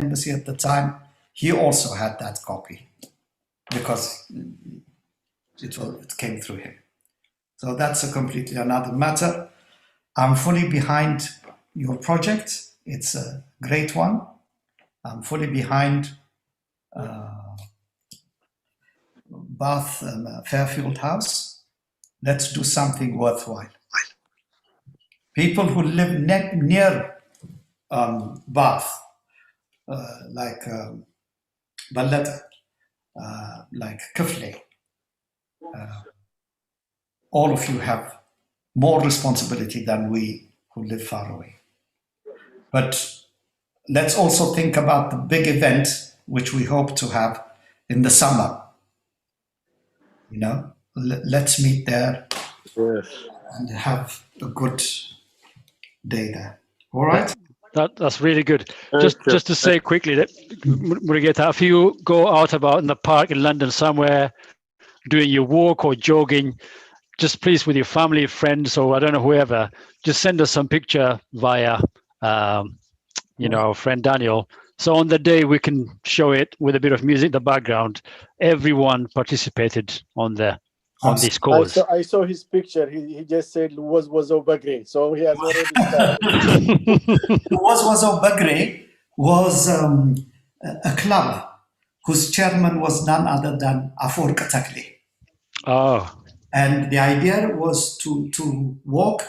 embassy at the time, he also had that copy because it came through him. So that's a completely another matter. I'm fully behind your project. It's a great one. I'm fully behind Bath and Fairfield House. Let's do something worthwhile. People who live near Bath, like Balata, like Kifle, all of you have more responsibility than we who live far away. But let's also think about the big event, which we hope to have in the summer. You know, let's meet there and have a good day there. All right? That's really good. Just to say quickly that, Mulugeta, if you go out about in the park in London somewhere, doing your walk or jogging, just please with your family, friends, or I don't know, whoever, just send us some picture via, friend Daniel. So on the day we can show it with a bit of music in the background. Everyone participated on this cause. I saw his picture. He just said was Bagre, so he has already started. Was Bagre was a club whose chairman was none other than Afor Katakle. Oh. And the idea was to walk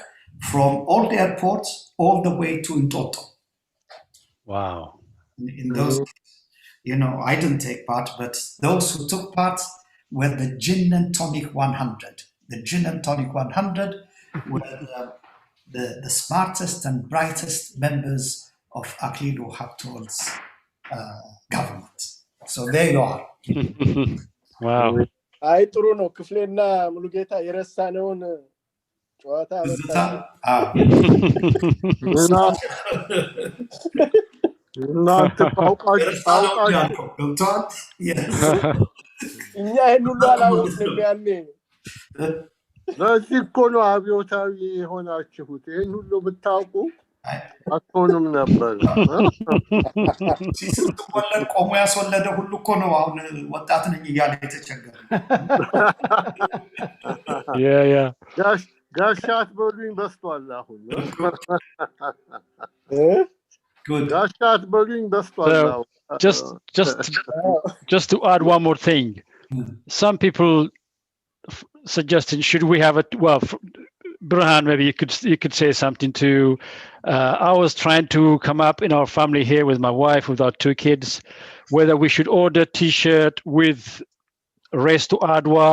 from Old Airport all the way to Ntoto. Wow. In those, I didn't take part, but those who took part were the Gin and Tonic 100. The Gin and Tonic 100 were the smartest and brightest members of Aklilu Haptol's government. So there you are. Wow. አይ ጥሩ ነው ክፍሌና ሙሉጌታ የረሳነውን ጨዋታ እናንተ ታውቃችሁ እኛ ይሄን ሁሉ አላወቅንም ያኔ ለዚህ እኮ ነው አብዮታዊ የሆናችሁት ይሄን ሁሉ ብታውቁ አትሆኑም ነበር ሲስተወለድ ቆሞ ያስወለደ ሁሉ እኮ ነው አሁን ወጣት ነኝ እያለ የተቸገረ ያ ጋሻት በሉኝ በስቷል አሁን Good. ጋሻት በሉኝ በስቷል just to add one more thing. Some people suggesting should we have Burhan, maybe you could say something too. I was trying to come up in our family here with my wife, with our 2 kids, whether we should order T-shirt with race to Adwa.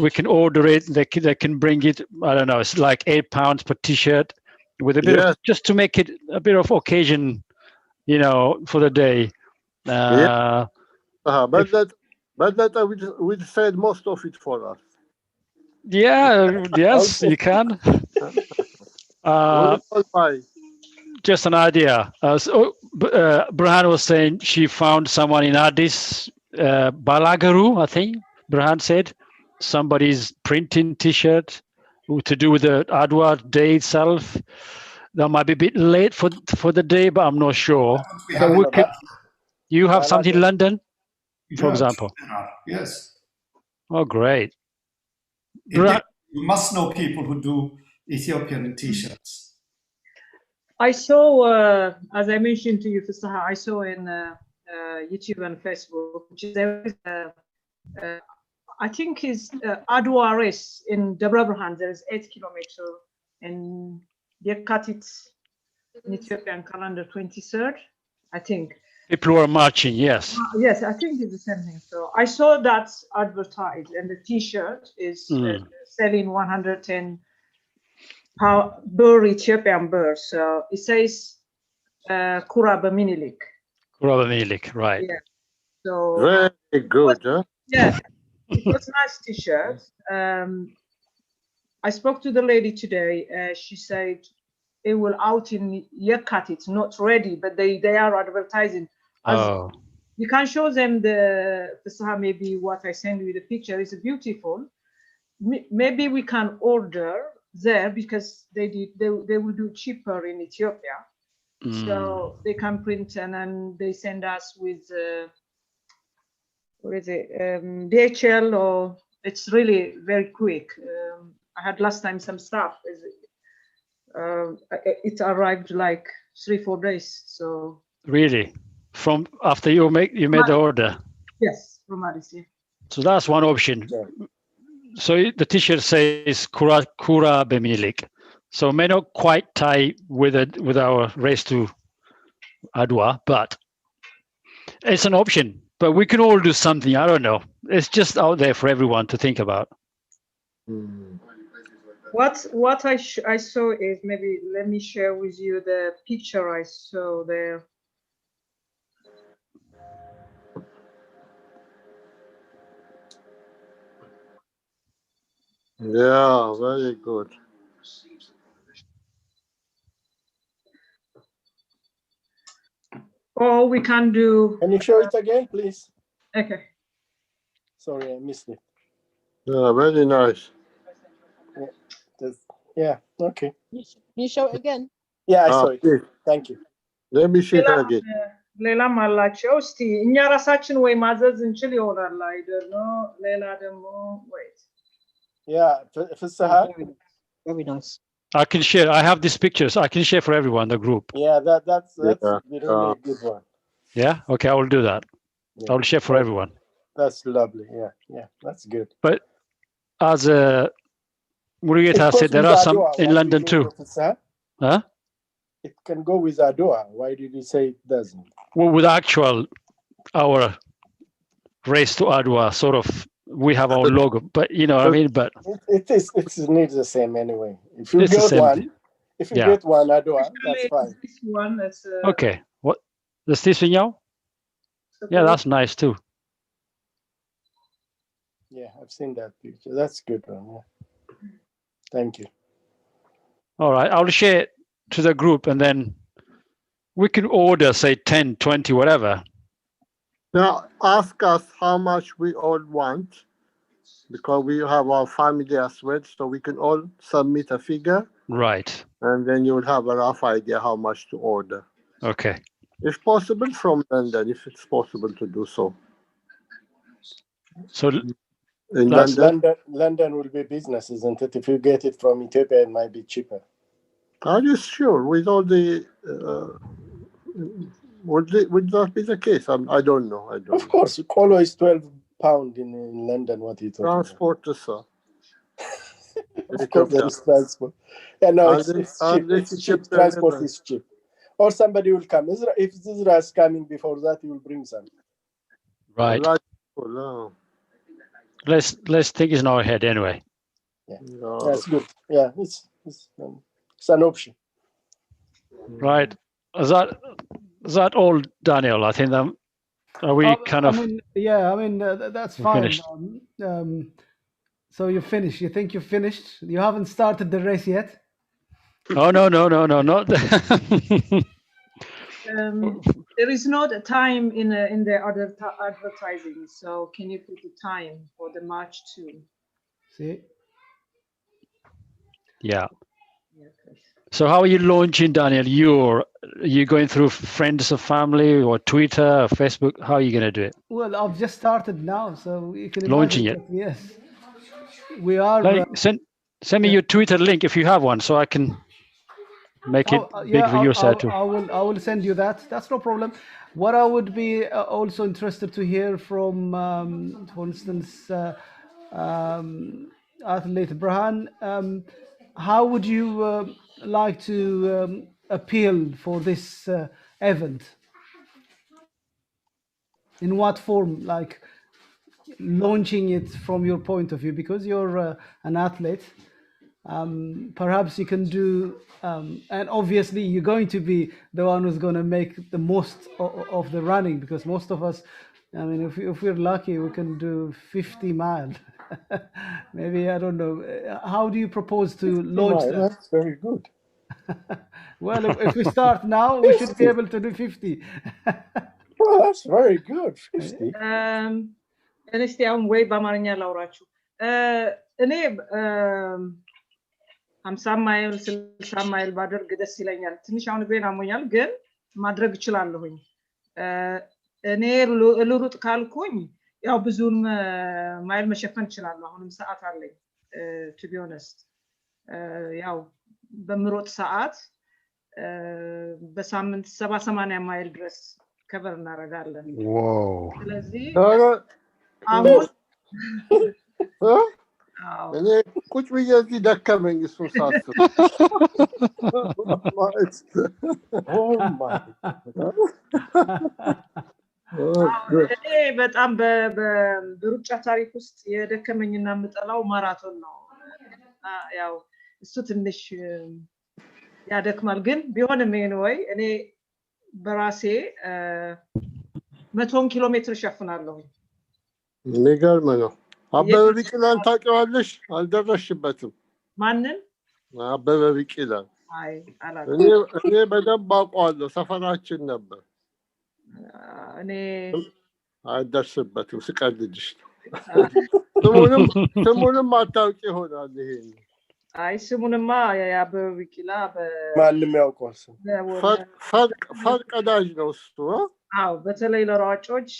We can order it. They can bring it. I don't know. It's like £8 per T-shirt, with a bit of, just to make it a bit of occasion, for the day. But that we'd said most of it for us. Yes, you can. Just an idea. Burhan was saying she found someone in Addis, Balagaru, I think Burhan said. Somebody's printing T-shirt to do with the Adwa day itself. That might be a bit late for the day, but I'm not sure. You have something in London, for example? Yes. Oh, great. You must know people who do Ethiopian T-shirts. I saw, as I mentioned to you, Fasaha, I saw in YouTube and Facebook, which is I think is Adwa race in Dabra Burhan. There is 8 kilometers, and they cut it in Ethiopian calendar 23rd, I think. People were marching, yes. Yes, I think it's the same thing. So I saw that advertised, and the T-shirt is selling 110 birr Ethiopian birr. So it says Kuraba Minilik. Kuraba Minilik, right. Yeah. So very good, huh? Yeah, it was a nice T-shirt. I spoke to the lady today. She said it will out in Yekat. It's not ready, but they are advertising. You can show them maybe what I send you the picture is beautiful. Maybe we can order there because they will do cheaper in Ethiopia. So they can print and then they send us with what is it, DHL, or it's really very quick. I had last time some stuff. It arrived like 3-4 days. So really, from after you made the order. Yes, from Addis. Yeah. So that's one option. Yeah. So the T-shirt says Kura Bemilik. So may not quite tie with our race to Adwa, but it's an option. But we can all do something. I don't know. It's just out there for everyone to think about. What I saw is, maybe let me share with you the picture I saw there. Yeah, very good. Or we can do. Can you show it again, please? Okay. Sorry, I missed it. Yeah, very nice. Yeah, okay. You show it again? Yeah, I saw it. Please, Thank you. let me see it again. ሌላም አላቸው። እስቲ እኛ ራሳችን ወይ ማዘዝ እንችል ይሆናል አይደል? ሌላ ደግሞ wait. Yeah, ፍስሐ. Very nice. I can share. I have these pictures. I can share for everyone, the group. Yeah, that's Yeah. really a good one. Yeah? Okay, I will do that. Yeah. I will share for everyone. That's lovely. Yeah, that's good. But as Mulugeta said, there are some in London too. Huh? It can go with Adwa. Why did you say it doesn't? Well, with our race to Adwa, sort of, we have our logo, but you know what I mean? But It needs the same anyway. If you It's the get same one, thing. if you Yeah. get one Adwa, that's fine. This one is okay. What? The Stisvinjau? Yeah, that's nice too. Yeah, I've seen that picture. That's a good one. Yeah. Thank you. All right, I'll share it to the group and then we can order, say 10, 20, whatever. Now, ask us how much we all want, because we have our family as well, so we can all submit a figure, Right. and then you'll have a rough idea how much to order. Okay. If possible, from London, if it's possible to do so. So In Plus, London, London will be business, isn't it? If you get it from Ethiopia, it might be cheaper. are you sure? With all the, would that be the case? I don't know. Of course, Kolo is £12 in London. What are you talking Transport, sir. about? Of course, there is transport. Yeah, no, Are it's they- cheap. are they It's cheap. cheaper Transport than- is cheap. Or somebody will come. If Israel is coming before that, he will bring some. right. No. Let's think it's in our head anyway. No. That's good. Yeah, it's an option. Right. Is that all, Daniel? I think that are we kind of That's We're fine. finished. So you're finished. You think you're finished? You haven't started the race yet? Oh no, not there is not a time in the other advertising. So can you put the time for the March 2? See? Yeah. Yeah, please. So how are you launching, Daniel? You going through friends or family or Twitter or Facebook? How are you going to do it? Well, I've just started now, so you can imagine Launching it. that, yes. We are. Like, send me your Twitter link if you have one, so I can make it big for your side too. I will send you that. That's no problem. What I would be also interested to hear from, for instance, athlete Brahan, how would you like to appeal for this event? In what form? Like launching it from your point of view, because you're an athlete. Perhaps you can do, and obviously you're going to be the one who's going to make the most of the running, because most of us, I mean, if we're lucky, we can do 50 miles. Maybe, I don't know. How do you propose to launch that? That's very good. Well, if we start now, we should be able to do 50. Well, that's very good. 50. እስቲ አሁን ወይ በአማርኛ ላውራችሁ። እኔ 50 ማይል 60 ማይል ባደርግ ደስ ይለኛል ትንሽ አሁን ግሬን አሞኛል ግን ማድረግ እችላለሁኝ እኔ ልሩጥ ካልኩኝ ያው ብዙም ማይል መሸፈን እችላለሁ አሁንም ሰዓት አለኝ to be honest ያው በምሮጥ ሰዓት በሳምንት 70-80 ማይል ድረስ ከቨር እናደርጋለን ዋው ስለዚህ አሁን እኔ ቁጭ ብዬ እዚህ ደከመኝ እሱን ሳስብ እኔ በጣም በሩጫ ታሪክ ውስጥ የደከመኝና የምጠላው ማራቶን ነው ያው እሱ ትንሽ ያደክማል ግን ቢሆንም anyway እኔ በራሴ 100 ኪሎ ሜትር ሸፍናለሁ የሚገርም ነው አበበ ቢቂላን ታውቂዋለሽ አልደረስሽበትም ማንን አበበ ቢቂላን አይ አላውቅም እኔ በደንብ አውቀዋለሁ ሰፈራችን ነበር እኔ አልደርስበትም ስቀልድሽ ስሙንም አታውቂ ይሆናል ይሄን አይ ስሙንማ የአበበ ቢቂላ ማንም ያውቀዋል ፈርቀዳጅ ነው እሱ አው በተለይ ለሯጮች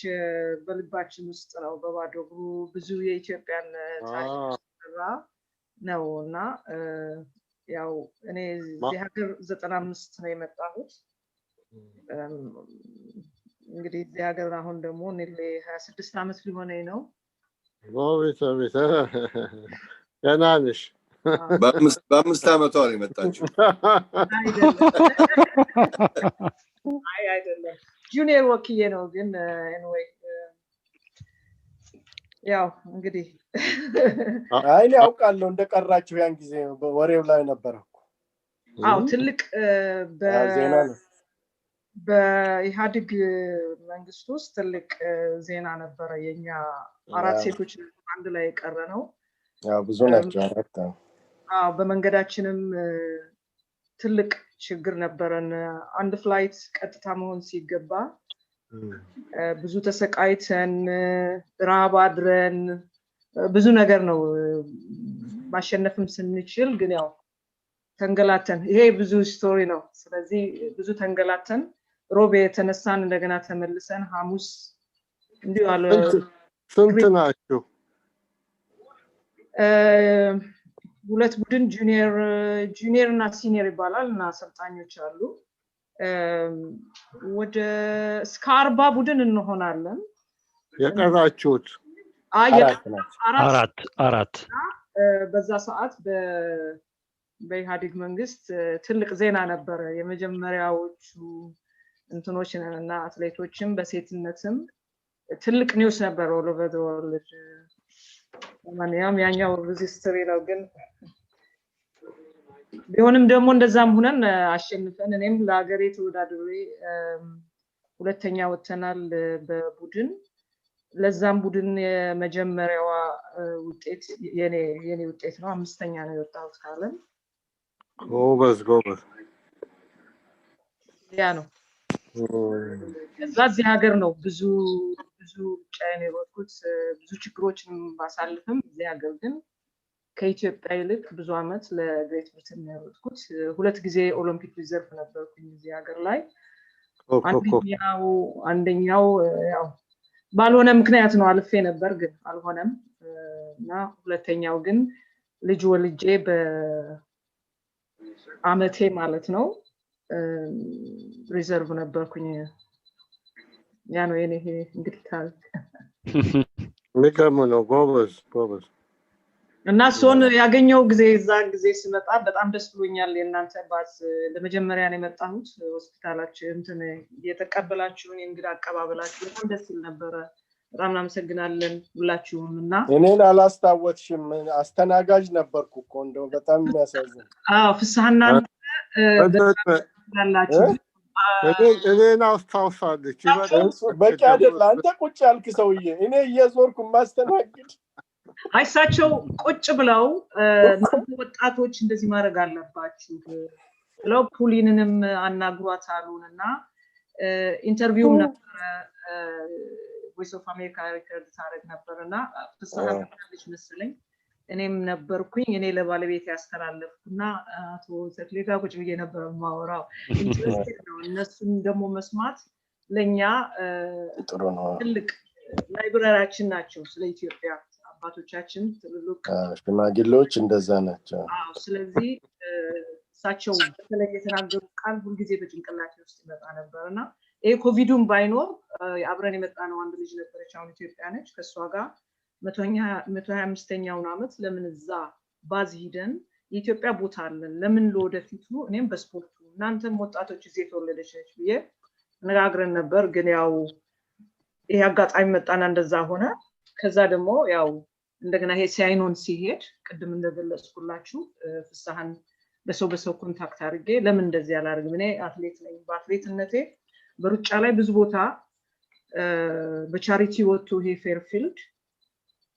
በልባችን ውስጥ ነው በባዶ እግሩ ብዙ የኢትዮጵያን ታሪክ ነውና ያው እኔ እዚህ ሀገር 95 ነው የመጣሁት እንግዲህ እዚህ ሀገር አሁን ደግሞ እኔ 26 አመት ሊሆነኝ ነው ቤት ገና ነሽ በአምስት አመቷ ነው የመጣችው አይደለም ጁኒየር ወክዬ ነው ግን anyway ያው እንግዲህ አይኔ አውቃለሁ እንደቀራችሁ ያን ጊዜ ወሬው ላይ ነበርኩ አው ትልቅ ዜና ነው በኢሃድግ መንግስት ውስጥ ትልቅ ዜና ነበረ የኛ አራት ሴቶች አንድ ላይ ቀረ ነው ያው ብዙ ናቸው አራት አው በመንገዳችንም ትልቅ ችግር ነበረን አንድ ፍላይት ቀጥታ መሆን ሲገባ ብዙ ተሰቃይተን ራብ አድረን ብዙ ነገር ነው ማሸነፍም ስንችል ግን ያው ተንገላተን ይሄ ብዙ ስቶሪ ነው ስለዚህ ብዙ ተንገላተን ሮቤ ተነሳን እንደገና ተመልሰን ሐሙስ እንዲሁ አለ ስንት ናችሁ ሁለት ቡድን ጁኒየር እና ሲኒየር ይባላል እና አሰልጣኞች አሉ ወደ እስከ 40 ቡድን እንሆናለን የቀራችሁት አራት በዛ ሰዓት በኢሃድግ መንግስት ትልቅ ዜና ነበረ የመጀመሪያዎቹ እንትኖችና አትሌቶችም በሴትነትም ትልቅ ኒውስ ነበር all over the world ማንኛውም ያኛው ሬጂስተሪ ነው ግን ቢሆንም ደግሞ እንደዛም ሆነን አሸንፈን እኔም ለሀገሬ ተወዳድሬ ሁለተኛ ወተናል በቡድን ለዛም ቡድን የመጀመሪያዋ ውጤት የኔ ውጤት ነው አምስተኛ ነው የወጣሁት ካለም ጎበዝ ያ ነው እዚህ ሀገር ነው ብዙ ጫይኔ ወጥኩት ብዙ ችግሮችን ማሳልፍም እዚህ ሀገር ግን ከኢትዮጵያ ይልቅ ብዙ አመት ለግሬት ብሪትን ነው ወጥኩት ሁለት ጊዜ ኦሎምፒክ ሪዘርቭ ነበርኩኝ እዚህ ሀገር ላይ አንደኛው ያው ባልሆነ ምክንያት ነው አልፌ ነበር ግን አልሆነም እና ሁለተኛው ግን ልጅ ወልጄ በአመቴ ማለት ነው ሪዘርቭ ነበርኩኝ ያ ነው የኔ እንግዲህ ታሪክ ሚካሙ ነው ጎበዝ እና ሶን ያገኘው ጊዜ እዛ ጊዜ ስመጣ በጣም ደስ ብሎኛል የእናንተ ባስ ለመጀመሪያ ነው የመጣሁት ሆስፒታላችን እንትን የተቀበላችሁን እንግዳ አቀባበላችሁ በጣም ደስ ይል ነበር በጣም እናመሰግናለን ሁላችሁም እና እኔን አላስታወትሽም አስተናጋጅ ነበርኩ እኮ እንደው በጣም የሚያሳዝን ፍስሐና ላላችሁ እኔን አስታውሳለች በቃ አይደል አንተ ቁጭ ያልክ ሰውዬ እኔ እየዞርኩ ማስተናግድ አይሳቸው ቁጭ ብለው ወጣቶች እንደዚህ ማድረግ አለባችሁ ብለው ፑሊንንም አናግሯት አሉንና ኢንተርቪው ነበር ቮይስ ኦፍ አሜሪካ ሪከርድ ታረግ ነበርና ፍስሐ ልጅ መስለኝ እኔም ነበርኩኝ እኔ ለባለቤት ያስተላለፍኩና አቶ ተክሌጋ ቁጭ ብዬ ነበር ማወራው ኢንትረስቲንግ ነው እነሱን ደግሞ መስማት ለኛ ትልቅ ላይብራሪያችን ናቸው ስለ ኢትዮጵያ አባቶቻችን ትልልቅ ሽማግሌዎች እንደዛ ናቸው ስለዚህ ሳቸው በተለይ የተናገሩ ቃል ሁሉ ጊዜ በጭንቅላቴ ውስጥ ይመጣ ነበርና ኮቪዱም ባይኖር አብረን የመጣነው አንድ ልጅ ነበረች አሁን ኢትዮጵያ ነች ከሷ ጋር 125ኛውን አመት ለምን እዛ ባዝ ሂደን የኢትዮጵያ ቦታ አለን ለምን ለወደፊቱ እኔም በስፖርቱ እናንተም ወጣቶች እዚህ ተወለደች ነች ብዬ ነጋግረን ነበር ግን ያው ይሄ አጋጣሚ መጣና እንደዛ ሆነ ከዛ ደግሞ ያው እንደገና ይሄ ሳይኖን ሲሄድ ቅድም እንደገለጽኩላችሁ ፍሳሃን በሰው ኮንታክት አድርጌ ለምን እንደዚህ ያላርግም እኔ አትሌት ነኝ በአትሌትነቴ በሩጫ ላይ ብዙ ቦታ በቻሪቲ ወጥቶ ይሄ ፌርፊልድ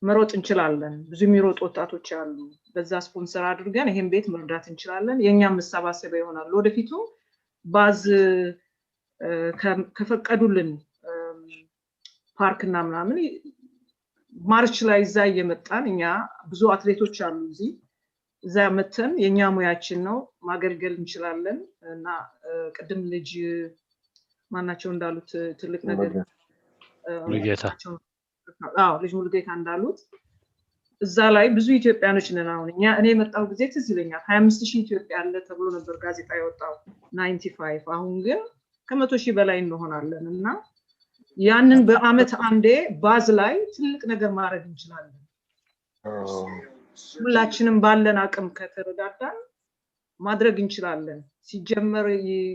መሮጥ እንችላለን ብዙ የሚሮጥ ወጣቶች አሉ በዛ ስፖንሰር አድርገን ይሄን ቤት መርዳት እንችላለን የኛም መሰባሰቢያ ይሆናል ወደፊቱ ባዝ ከፈቀዱልን ፓርክና ምናምን ማርች ላይ እዛ እየመጣን እኛ ብዙ አትሌቶች አሉ እዚህ እዛ መተን የኛ ሙያችን ነው ማገልገል እንችላለን እና ቅድም ልጅ ማናቸው እንዳሉት ትልቅ ነገር ሙሉጌታ ልጅ ሙሉጌታ እንዳሉት እዛ ላይ ብዙ ኢትዮጵያኖች ነን አሁን እኔ የመጣው ጊዜ ትዝ ይለኛል 25000 ኢትዮጵያ አለ ተብሎ ነበር ጋዜጣ ያወጣው 95 አሁን ግን ከ100,000 በላይ እንሆናለን እና ያንን በአመት አንዴ ባዝ ላይ ትልቅ ነገር ማድረግ እንችላለን ሁላችንም ባለን አቅም ከተረዳዳን ማድረግ እንችላለን ሲጀመር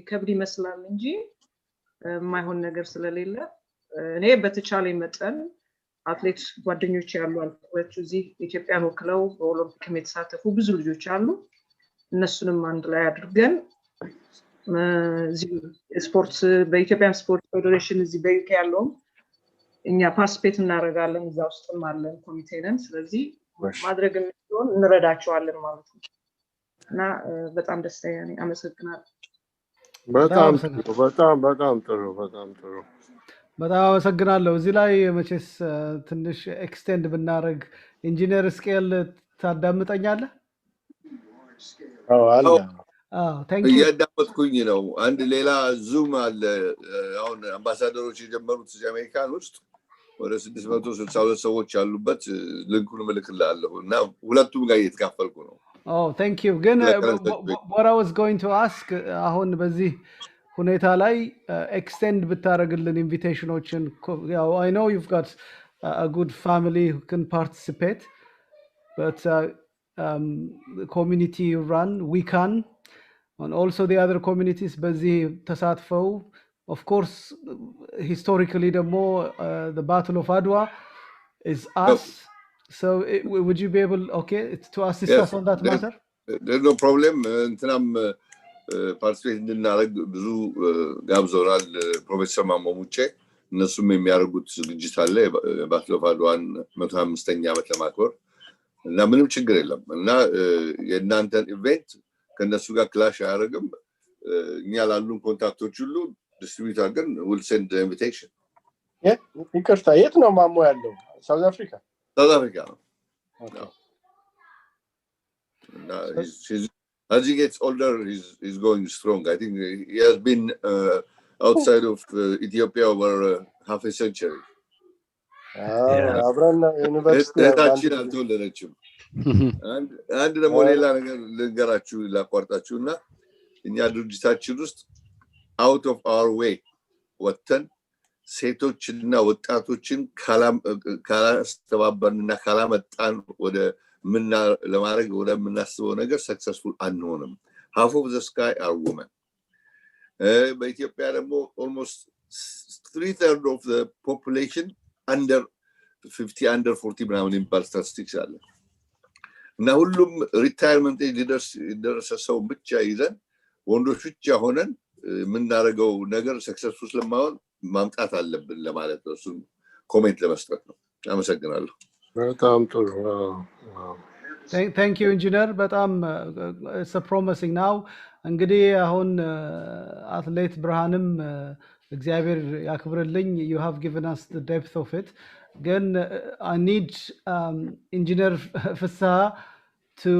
ከብድ ይመስላል እንጂ የማይሆን ነገር ስለሌለ እኔ በተቻለ መጠን አትሌት ጓደኞች ያሉ አልፎች እዚህ ኢትዮጵያን ወክለው በኦሎምፒክ የተሳተፉ ብዙ ልጆች አሉ እነሱንም አንድ ላይ አድርገን ስፖርት በኢትዮጵያን ስፖርት ፌዴሬሽን እዚህ በዩኬ ያለው እኛ ፓርቲሲፔት እናደርጋለን እዛ ውስጥም አለን ኮሚቴ ነን ስለዚህ ማድረግ እንችላለን እንረዳቸዋለን ማለት ነው እና በጣም ደስተኛ ነኝ አመሰግናለሁ በጣም ጥሩ በጣም አመሰግናለሁ እዚህ ላይ መቼስ ትንሽ ኤክስቴንድ ብናረግ ኢንጂነር ስኬል ታዳምጠኛለህ አለ ታንክ ዩ እያዳመጥኩኝ ነው አንድ ሌላ ዙም አለ አሁን አምባሳደሮች የጀመሩት አሜሪካን ውስጥ ወደ 662 ሰዎች ያሉበት ሊንኩን መልክልሃለሁ እና ሁለቱም ጋር እየተካፈልኩ ነው thank you ግን what I was going to ask አሁን በዚህ ሁኔታ ላይ extend ብታረግልን invitationዎችን I know you've got a good family who can participate but the community you run we can and also the other communities በዚህ ተሳትፈው of course historically the battle of Adwa is us so would you be able to assist us on that matter there's no problem እንትናም ፓርቲሲፔት እንድናደርግ ብዙ ጋብዘውናል ፕሮፌሰር ማሞሙቼ እነሱም የሚያደርጉት ዝግጅት አለ ባትል ኦፍ አድዋን 125ኛ ዓመት ለማክበር እና ምንም ችግር የለም እና የእናንተን ኢቨንት ከነሱ ጋር ክላሽ አያደርግም እኛ ላሉን ኮንታክቶች ሁሉ ዲስትሪቢዩት አድርገን we'll send the invitation ይቅርታ የት ነው ማሞ ያለው ሳውዝ አፍሪካ ነው as he gets older he's going strong I think he has been outside of Ethiopia over half a century አብረን ዩኒቨርሲቲ ታችን አልተወለደችም አንድ ደግሞ ሌላ ነገር ልንገራችሁ ላቋርጣችሁና እኛ ድርጅታችን ውስጥ out of our way ወጥተን ሴቶችና ወጣቶችን ካላስተባበርንና ካላመጣን ወደ ለማድረግ ወደ ምናስበው ነገር successful አንሆንም half of the sky are women በኢትዮጵያ ደግሞ almost 3/3 of the population under 50 under 40 ምናምን የሚባል statistics አለ እና ሁሉም ሪታየርመንት ሊደርስ ሰው ብቻ ይዘን ወንዶች ብቻ ሆነን ምናረገው ነገር ሰክሰስፉል ስለማይሆን ማምጣት አለብን ለማለት ነው እሱን ኮሜንት ለመስጠት ነው አመሰግናለሁ በጣም ጥሩ thank you engineer በጣም it's a promising now እንግዲህ አሁን አትሌት ብርሃንም እግዚአብሔር ያክብርልኝ, you have given us the depth of it. Again, I need Engineer Fissa to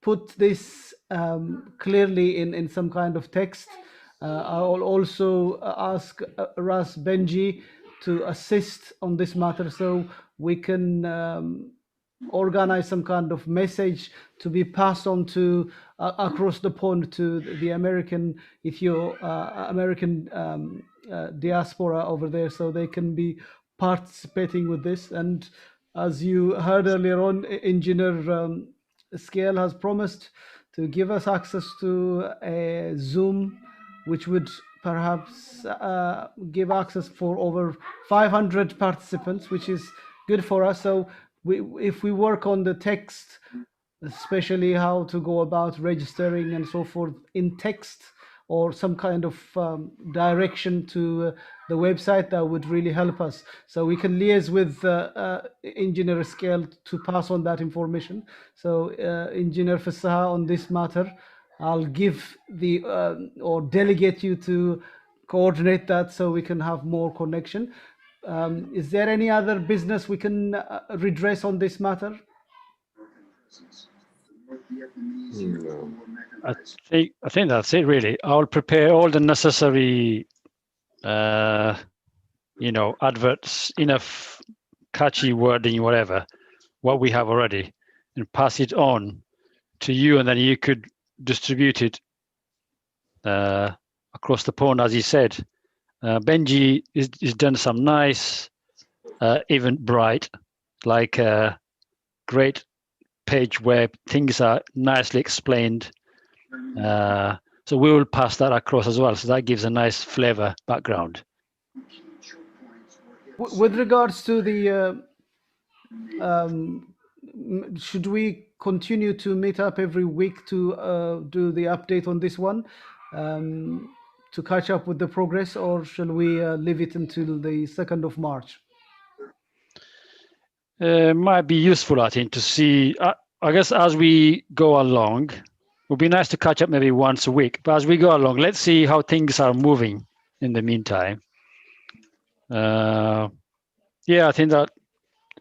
put this clearly in some kind of text. I will also ask Ras Benji to assist on this matter so we can organize some kind of message to be passed on to across the pond to the American diaspora over there, so they can be participating with this. And as you heard earlier on, Engineer Scale has promised to give us access to a Zoom, which would perhaps give access for over 500 participants, which is good for us. So if we work on the text, especially how to go about registering and so forth in text, or some kind of direction to the website, that would really help us. So we can liaise with Engineer Scale to pass on that information. So Engineer Fassaha, on this matter, I'll give the or delegate you to coordinate that so we can have more connection. Is there any other business we can redress on this matter? I think that's it really. I'll prepare all the necessary adverts, enough catchy wording, whatever, what we have already, and pass it on to you, and then you could distribute it across the pond, as he said. Benji is done some nice, even bright, like great page where things are nicely explained. So we will pass that across as well. So that gives a nice flavor background. With regards to the, should we continue to meet up every week to do the update on this one, to catch up with the progress, or shall we leave it until the 2nd of March? Might be useful, I think, to see, I guess as we go along, it would be nice to catch up maybe once a week, but as we go along, let's see how things are moving in the meantime. I think that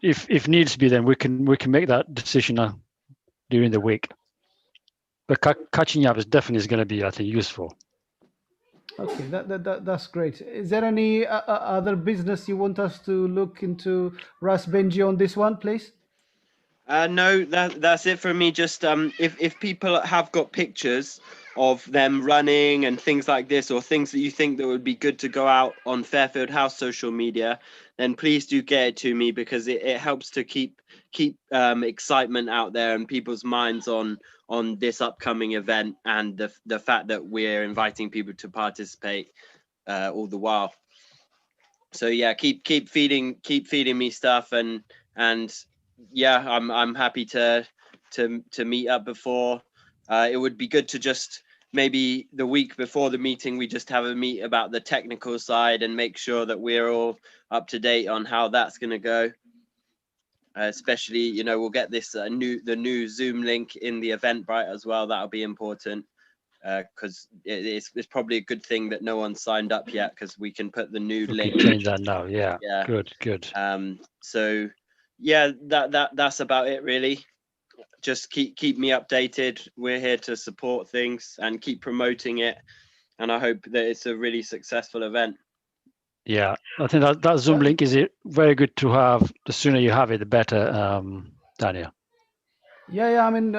if needs be, then we can make that decision during the week. But catching up is definitely going to be, I think, useful. Okay, that's great. Is there any other business you want us to look into, Ras Benji, on this one, please? No, that's it for me. Just if people have got pictures of them running and things like this, or things that you think that would be good to go out on Fairfield House social media, then please do get it to me, because it helps to keep excitement out there in people's minds on this upcoming event, and the fact that we're inviting people to participate all the while. So yeah, keep feeding me stuff, and yeah, I'm happy to meet up before. It would be good to just maybe the week before the meeting, we just have a meet about the technical side and make sure that we're all up to date on how that's going to go. Especially, we'll get this the new Zoom link in the Eventbrite as well. That'll be important, because it's probably a good thing that no one signed up yet, because we can put the new link. Change that now, yeah. Good. So yeah, that's about it really. Just keep me updated. We're here to support things and keep promoting it, and I hope that it's a really successful event. Yeah, I think that Zoom link is very good to have. The sooner you have it, the better, Daniel. Yeah, I mean,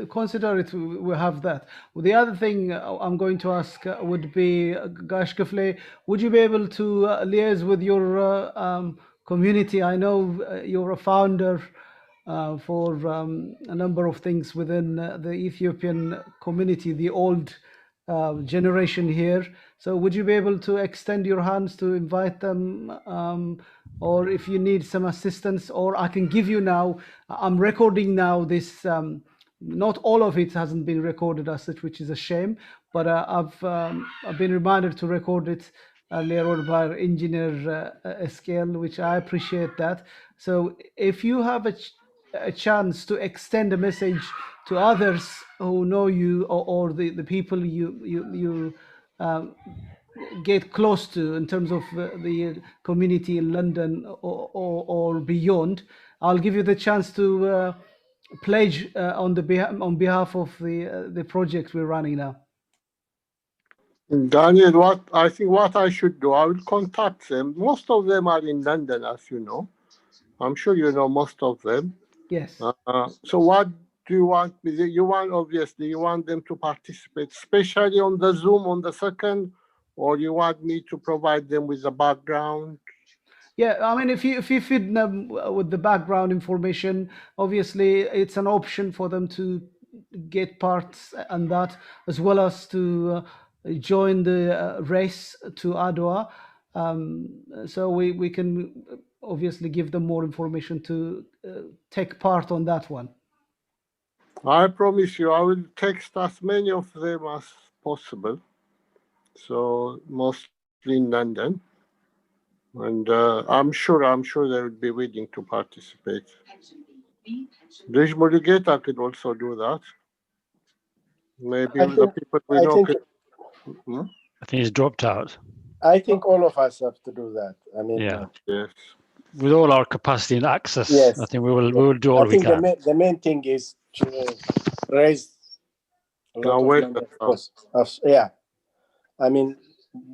consider it, we have that. The other thing I'm going to ask would be, Gash Kafle, would you be able to liaise with your community? I know you're a founder for a number of things within the Ethiopian community, the old generation here. So would you be able to extend your hands to invite them, or if you need some assistance, or I can give you now, I'm recording now this, not all of it hasn't been recorded as such, which is a shame, but I've been reminded to record it earlier on by Engineer Scale, which I appreciate that. So if you have a chance to extend a message to others who know you, or the people you get close to in terms of the community in London or beyond. I'll give you the chance to pledge on behalf of the project we're running now. Daniel, what I should do, I will contact them. Most of them are in London, as you know. I'm sure you know most of them. Yes. So what do you want? You want them to participate, especially on the Zoom on the second, or you want me to provide them with the background? Yeah, I mean, if you feed them with the background information, obviously it's an option for them to get parts and that, as well as to join the race to Adwa. So we can obviously give them more information to take part on that one. I promise you, I will text as many of them as possible. So mostly in London, and I'm sure they will be willing to participate. Lij Mulugeta could also do that. Maybe the people we know could. I think he's dropped out. I think all of us have to do that. I mean, yes. With all our capacity and access, yes. I think we will do all we can. The main thing is to raise a lot of money, of course. Yeah, I mean,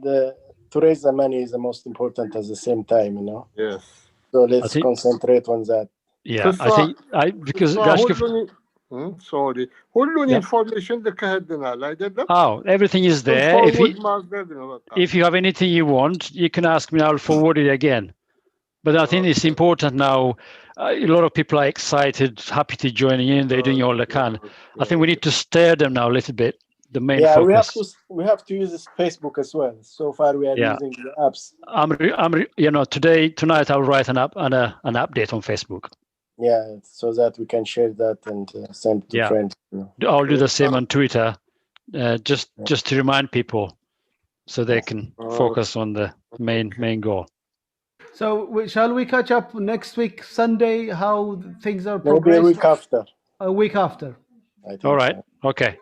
to raise the money is the most important at the same time, you know. Yes. So let's concentrate on that. Yeah, I think because sorry. Information everything is there. If you have anything you want, you can ask me. I'll forward it again. But I think it's important now. A lot of people are excited, happy to join in. They're doing all they can. I think we need to stir them now a little bit. The main focus. we have to use this Facebook as well. So far, we are using the apps. Tonight I'll write an update on Facebook. Yeah, so that we can share that and send to friends. I'll do the same on Twitter, just to remind people, so they can focus on the main goal. So shall we catch up next week, Sunday, how things are progressing? Maybe a week after. A week after. All right. So. Okay.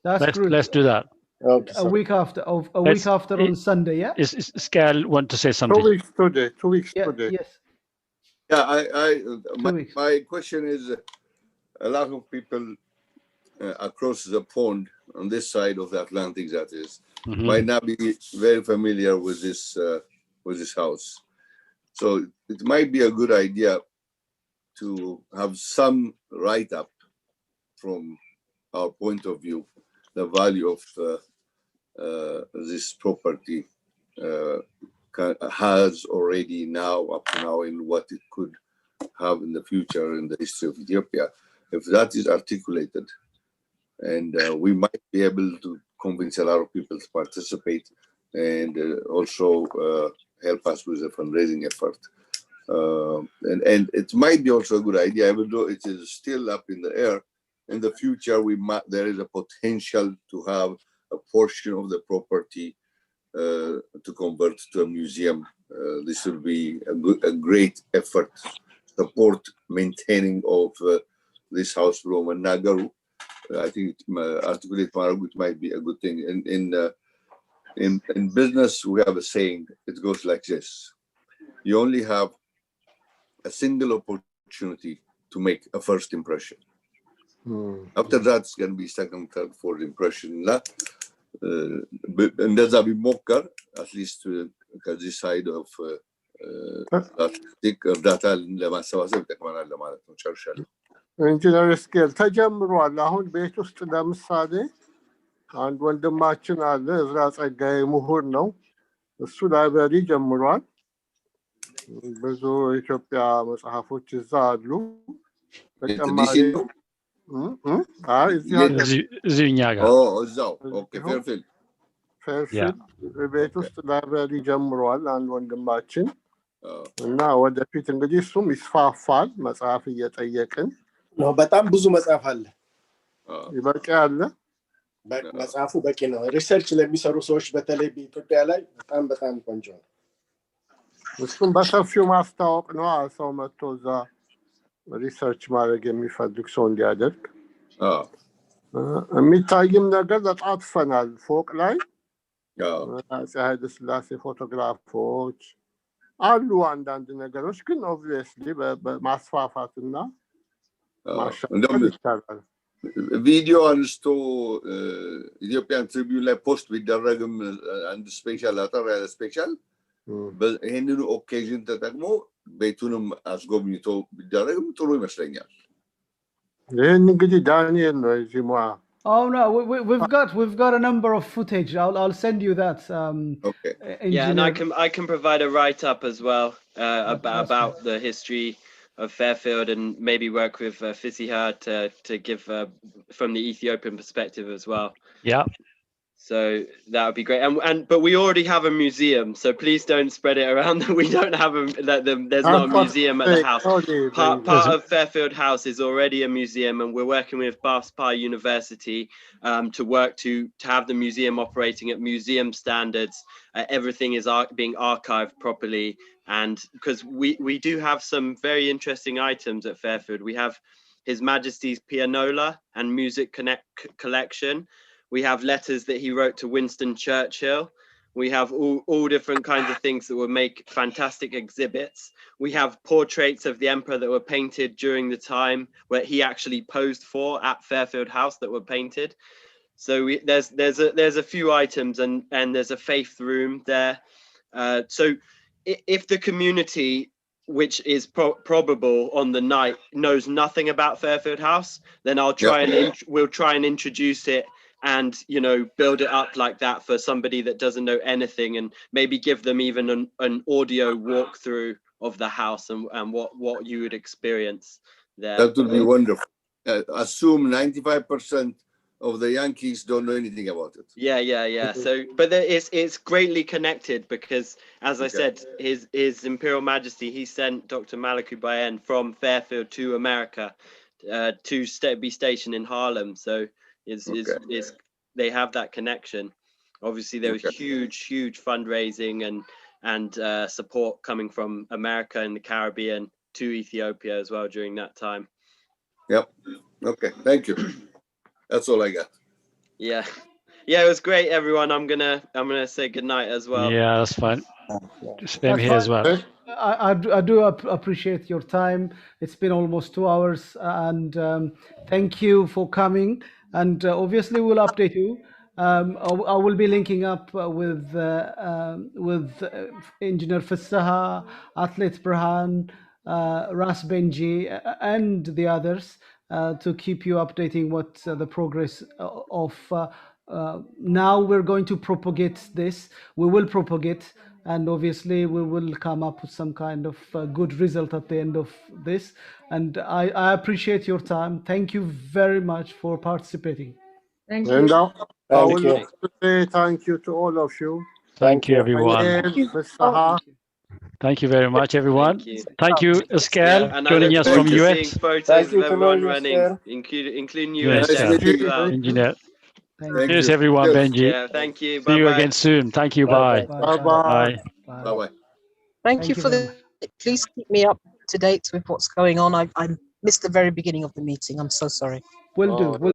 Let's do that. Okay, a week after. On Sunday, yeah? Is Skal want to say something? 2 weeks today. 2 weeks today. Yes. Yeah, my question is, a lot of people across the pond on this side of the Atlantic, that is, might not be very familiar with this house. So it might be a good idea to have some write-up from our point of view, the value of this property has already up to now, in what it could have in the future in the history of Ethiopia. If that is articulated, and we might be able to convince a lot of people to participate, and also help us with the fundraising effort. And it might be also a good idea, even though it is still up in the air. In the future, there is a potential to have a portion of the property to convert to a museum. This will be a great effort to support maintaining of this house from Nagaru. I think articulate Maragut might be a good thing. In business, we have a saying, it goes like this: you only have a single opportunity to make a first impression. After that, it's going to be second, third, fourth impression. And there's a ቢሞከር at least ከዚህ side of እርዳታ ለማሰባሰብ ይጠቅመናል ለማለት ነው። ጨርሻለሁ። ኢንጂነር ስኬል ተጀምሯል። አሁን ቤት ውስጥ ለምሳሌ አንድ ወንድማችን አለ፣ እዝራ ጸጋዬ ምሁር ነው። እሱ ላይብረሪ ጀምሯል። ብዙ ኢትዮጵያ መጽሐፎች እዛ አሉ። ተጨማሪ እዚሁ እኛ ጋር እዛው ፌርፊልድ ቤት ውስጥ ላይብረሪ ጀምሯል አንድ ወንድማችን እና ወደፊት እንግዲህ እሱም ይስፋፋል። መጽሐፍ እየጠየቅን ነው። በጣም ብዙ መጽሐፍ አለ። ይበቃ አለ። መጽሐፉ በቂ ነው። ሪሰርች ለሚሰሩ ሰዎች በተለይ በኢትዮጵያ ላይ በጣም ቆንጆ ነው። እሱም በሰፊው ማስታወቅ ነው። ሰው መጥቶ እዛ ሪሰርች ማድረግ የሚፈልግ ሰው እንዲያደርግ የሚታይም ነገር ተጣጥፈናል ፎቅ ላይ አፄ ኃይለ ሥላሴ ፎቶግራፎች አሉ አንዳንድ ነገሮች ግን ኦብቪየስሊ በማስፋፋትና ማሻሻል ይቻላል ቪዲዮ አንስቶ ኢትዮጵያን ትሪቢዩን ላይ ፖስት ቢደረግም አንድ ስፔሻል አጠር ያለ ስፔሻል ይህንኑ ኦኬዥን ተጠቅሞ ቤቱንም አስጎብኝቶ ቢደረግም ጥሩ ይመስለኛል ይህን እንግዲህ ዳንኤል ነው እዚህ ሙያ Oh no, we've got a number of footage. I'll send you that. Okay. Yeah, and I can provide a write up as well about the history of Fairfield and maybe work with Fisiha to give from the Ethiopian perspective as well. Yeah. So that would be great. But we already have a museum, so please don't spread it around that we don't have there's not a museum at the house. Part of Fairfield House is already a museum, and we're working with Passcode University to work to have the museum operating at museum standards. Everything is being archived properly, and because we do have some very interesting items at Fairfield. We have His Majesty's pianola and music collection. We have letters that he wrote to Winston Churchill. We have all different kinds of things that would make fantastic exhibits. We have portraits of the emperor that were painted during the time where he actually posed for at Fairfield House that were painted. So there's a few items and there's a faith room there. So if the community, which is probable on the night, knows nothing about Fairfield House, then we'll try and introduce it and build it up like that for somebody that doesn't know anything, and maybe give them even an audio walkthrough of the house and what you would experience there. That would be wonderful. Assume 95% of the Yankees don't know anything about it. Yeah. So, but it's greatly connected because, as I said, His Imperial Majesty, he sent Dr. Malaku Bayen from Fairfield to America to be stationed in Harlem. So they have that connection. Obviously, there was huge fundraising and support coming from America and the Caribbean to Ethiopia as well during that time. Yep. Okay. Thank you. That's all I got. Yeah, it was great, everyone. I'm gonna say goodnight as well. Yeah, that's fine. Same here as well. I do appreciate your time. It's been almost 2 hours, and thank you for coming. And obviously, we'll update you. I will be linking up with Engineer Fissaha, Athlete Burhan, Ras Benji, and the others to keep you updating what the progress of. Now we're going to propagate this. We will propagate, and obviously we will come up with some kind of good result at the end of this. And I appreciate your time. Thank you very much for participating. Thank you. And I would like to say thank you to all of you. Thank you, everyone. Thank you very much, everyone. Thank you, Eskel, and joining us from US. Photos of everyone running, including you, Engineer. Cheers, everyone, Benji. Yeah, thank you. See you again soon. Thank you. Bye. Bye. Thank you for the. Please keep me up to date with what's going on. I missed the very beginning of the meeting. I'm so sorry. Will do.